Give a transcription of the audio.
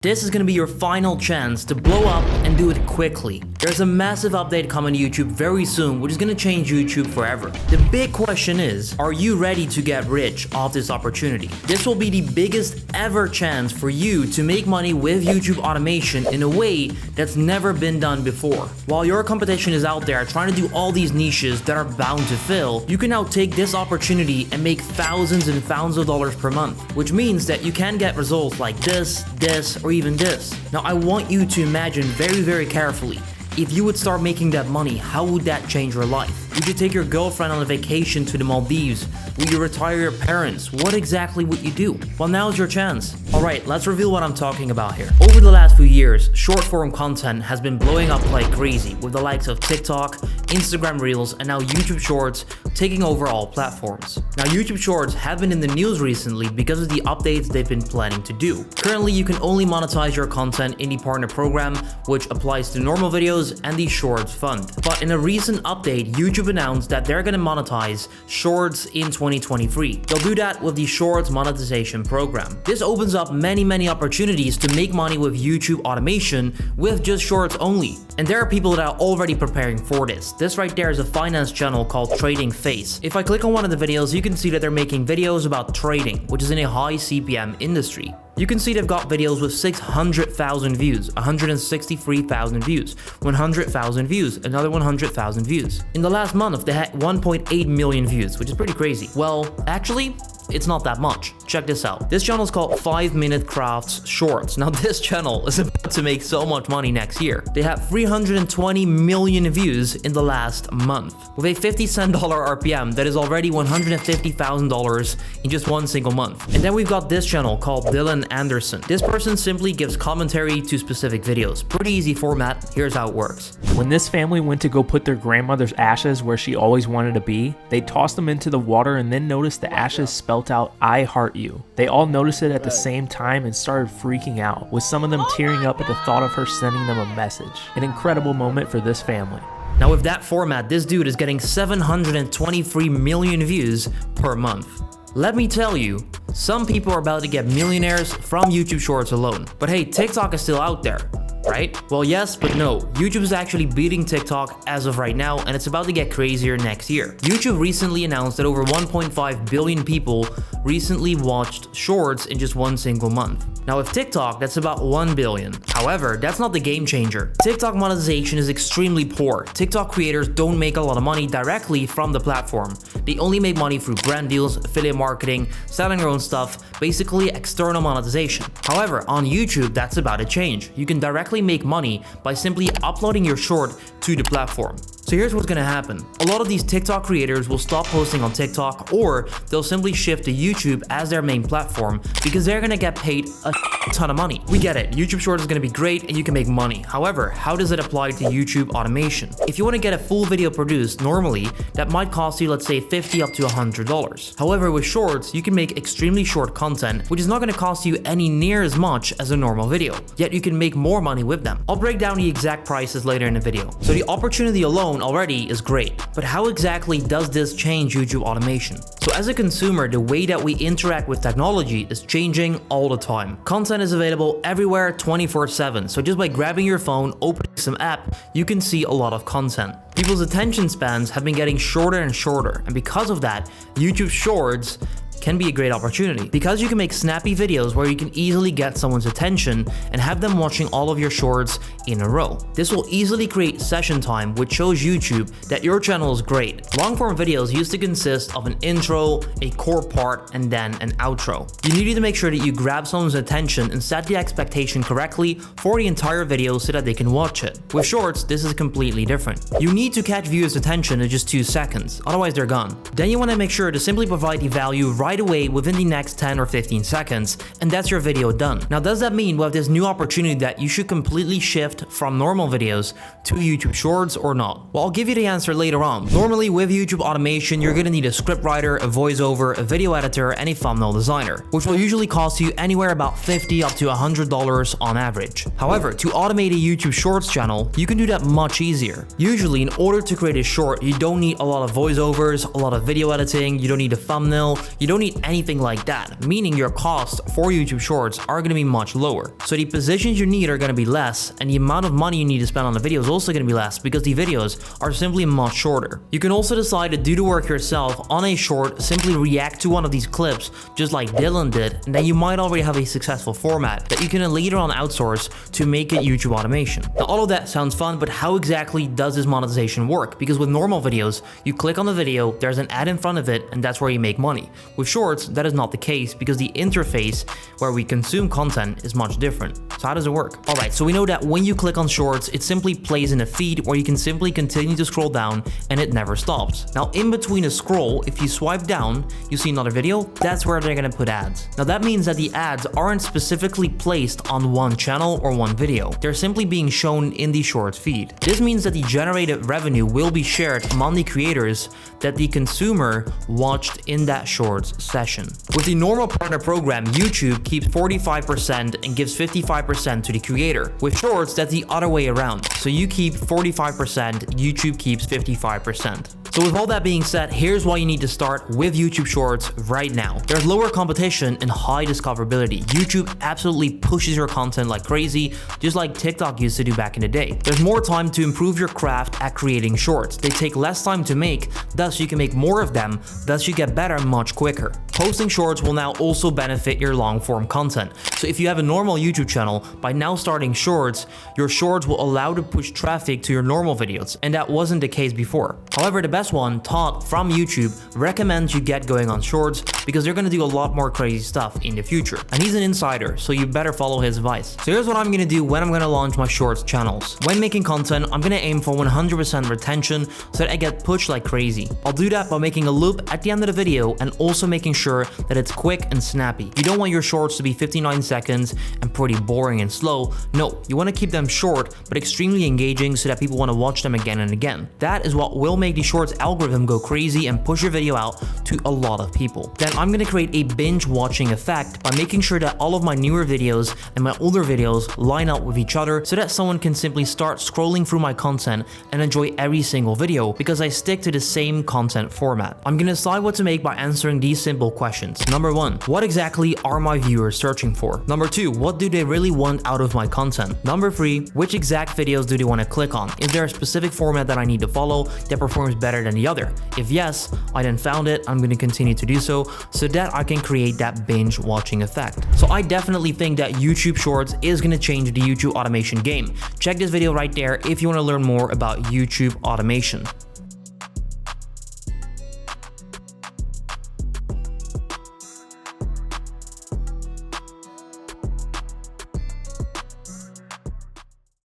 This is going to be your final chance to blow up and do it quickly. There's a massive update coming to YouTube very soon, which is going to change YouTube forever. The big question is, are you ready to get rich off this opportunity? This will be the biggest ever chance for you to make money with YouTube automation in a way that's never been done before. While your competition is out there trying to do all these niches that are bound to fail, you can now take this opportunity and make thousands and thousands of dollars per month, which means that you can get results like this, or even this. Now, I want you to imagine very carefully, if you would start making that money, how would that change your life? Would you take your girlfriend on a vacation to the Maldives? Would you retire your parents? What exactly would you do? Well, now's your chance. Alright, let's reveal what I'm talking about here. Over the last few years, short form content has been blowing up like crazy, with the likes of TikTok, Instagram Reels, and now YouTube Shorts taking over all platforms. Now, YouTube Shorts have been in the news recently because of the updates they've been planning to do. Currently, you can only monetize your content in the partner program, which applies to normal videos and the Shorts fund. But in a recent update, YouTube announced that they're going to monetize Shorts in 2023. They'll do that with the Shorts monetization program. This opens up many opportunities to make money with YouTube automation with just Shorts only. And there are people that are already preparing for this. This right there is a finance channel called Trading Face. If I click on one of the videos, you can see that they're making videos about trading, which is in a high CPM industry. You can see they've got videos with 600,000 views, 163,000 views, 100,000 views, another 100,000 views. In the last month, they had 1.8 million views, which is pretty crazy. Well, actually, it's not that much. Check this out. This channel is called 5 Minute Crafts Shorts. Now, this channel is about to make so much money next year. They have 320 million views in the last month. With a 50-cent RPM, that is already $150,000 in just one single month. And then we've got this channel called Dylan Anderson. This person simply gives commentary to specific videos. Pretty easy format. Here's how it works. When this family went to go put their grandmother's ashes where she always wanted to be, they tossed them into the water and then noticed the ashes spelled out "I heart you." They all noticed it at the same time and started freaking out, with some of them tearing up at the thought of her sending them a message. An incredible moment for this family. Now, with that format, this dude is getting 723 million views per month. Let me tell you, some people are about to get millionaires from YouTube Shorts alone. But hey, TikTok is still out there, right? Well, yes, but no. YouTube is actually beating TikTok as of right now, and it's about to get crazier next year. YouTube recently announced that over 1.5 billion people recently watched Shorts in just one single month. Now, with TikTok, that's about 1 billion. However, that's not the game changer. TikTok monetization is extremely poor. TikTok creators don't make a lot of money directly from the platform. They only make money through brand deals, affiliate marketing, selling their own stuff, basically external monetization. However, on YouTube, that's about to change. You can directly make money by simply uploading your short to the platform. So here's what's gonna happen. A lot of these TikTok creators will stop posting on TikTok, or they'll simply shift to YouTube as their main platform because they're gonna get paid a ton of money. We get it, YouTube Shorts is gonna be great and you can make money. However, how does it apply to YouTube automation? If you wanna get a full video produced, normally, that might cost you, let's say, $50 up to $100. However, with Shorts, you can make extremely short content, which is not gonna cost you any near as much as a normal video, yet you can make more money with them. I'll break down the exact prices later in the video. So the opportunity alone already is great, but how exactly does this change YouTube automation? So as a consumer, the way that we interact with technology is changing all the time. Content is available everywhere 24/7, so just by grabbing your phone, opening some app, you can see a lot of content. People's attention spans have been getting shorter and shorter, and because of that, YouTube Shorts can be a great opportunity because you can make snappy videos where you can easily get someone's attention and have them watching all of your shorts in a row. This will easily create session time, which shows YouTube that your channel is great. Long-form videos used to consist of an intro, a core part, and then an outro. You needed to make sure that you grab someone's attention and set the expectation correctly for the entire video so that they can watch it. With Shorts, this is completely different. You need to catch viewers' attention in just 2 seconds, otherwise they're gone. Then you want to make sure to simply provide the value right away within the next 10 or 15 seconds, and that's your video done. Now, does that mean we have this new opportunity that you should completely shift from normal videos to YouTube Shorts or not? Well, I'll give you the answer later on. Normally, with YouTube automation, you're gonna need a scriptwriter, a voiceover, a video editor, and a thumbnail designer, which will usually cost you anywhere about $50 up to $100 on average. However, to automate a YouTube Shorts channel, you can do that much easier. Usually, in order to create a short, you don't need a lot of voiceovers, a lot of video editing, you don't need a thumbnail, you don't don't need anything like that, meaning your costs for YouTube Shorts are going to be much lower. So the positions you need are going to be less, and the amount of money you need to spend on the video is also going to be less because the videos are simply much shorter. You can also decide to do the work yourself on a short, simply react to one of these clips just like Dylan did, and then you might already have a successful format that you can then later on outsource to make it YouTube automation. Now all of that sounds fun, but how exactly does this monetization work? Because with normal videos, you click on the video, there's an ad in front of it, and that's where you make money. With shorts, that is not the case because the interface where we consume content is much different. So how does it work? Alright, so we know that when you click on shorts, it simply plays in a feed where you can simply continue to scroll down and it never stops. Now in between a scroll, if you swipe down, you see another video, that's where they're gonna put ads. Now that means that the ads aren't specifically placed on one channel or one video. They're simply being shown in the shorts feed. This means that the generated revenue will be shared among the creators that the consumer watched in that shorts session. With the normal partner program, YouTube keeps 45% and gives 55% to the creator. With shorts, that's the other way around. So you keep 45%, YouTube keeps 55%. So with all that being said, here's why you need to start with YouTube Shorts right now. There's lower competition and high discoverability. YouTube absolutely pushes your content like crazy, just like TikTok used to do back in the day. There's more time to improve your craft at creating shorts. They take less time to make, thus you can make more of them, thus you get better much quicker. Posting shorts will now also benefit your long form content. So if you have a normal YouTube channel, by now starting shorts, your shorts will allow to push traffic to your normal videos, and that wasn't the case before. However, the best one, Todd from YouTube, recommends you get going on shorts because they're gonna do a lot more crazy stuff in the future. And he's an insider, so you better follow his advice. So here's what I'm gonna do when I'm gonna launch my shorts channels. When making content, I'm gonna aim for 100% retention so that I get pushed like crazy. I'll do that by making a loop at the end of the video and also making sure that it's quick and snappy. You don't want your shorts to be 59 seconds and pretty boring and slow. No, you wanna keep them short but extremely engaging so that people wanna watch them again and again. That is what will make the shorts algorithm go crazy and push your video out to a lot of people. Then I'm gonna create a binge watching effect by making sure that all of my newer videos and my older videos line up with each other so that someone can simply start scrolling through my content and enjoy every single video because I stick to the same content format. I'm gonna decide what to make by answering these simple questions. Number 1, what exactly are my viewers searching for? Number 2, what do they really want out of my content? Number 3, which exact videos do they want to click on? Is there a specific format that I need to follow that performs better than the other? If yes, I then found it, I'm going to continue to do so that I can create that binge watching effect. So I definitely think that YouTube Shorts is going to change the YouTube automation game. Check this video right there if you want to learn more about YouTube automation.